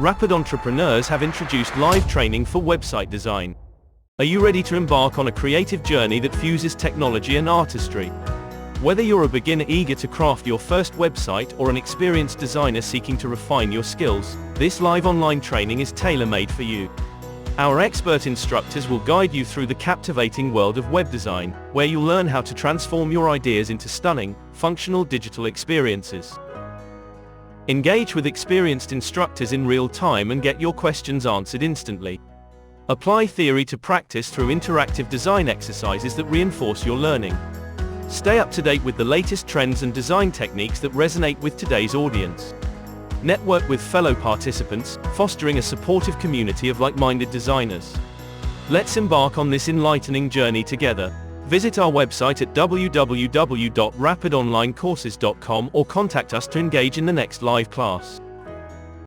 Rapid Entrepreneurs have introduced live training for website design. Are you ready to embark on a creative journey that fuses technology and artistry? Whether you're a beginner eager to craft your first website or an experienced designer seeking to refine your skills, this live online training is tailor-made for you. Our expert instructors will guide you through the captivating world of web design, where you'll learn how to transform your ideas into stunning, functional digital experiences. Engage with experienced instructors in real time and get your questions answered instantly. Apply theory to practice through interactive design exercises that reinforce your learning. Stay up to date with the latest trends and design techniques that resonate with today's audience. Network with fellow participants, fostering a supportive community of like-minded designers. Let's embark on this enlightening journey together. Visit our website at www.rapidonlinecourses.com or contact us to engage in the next live class.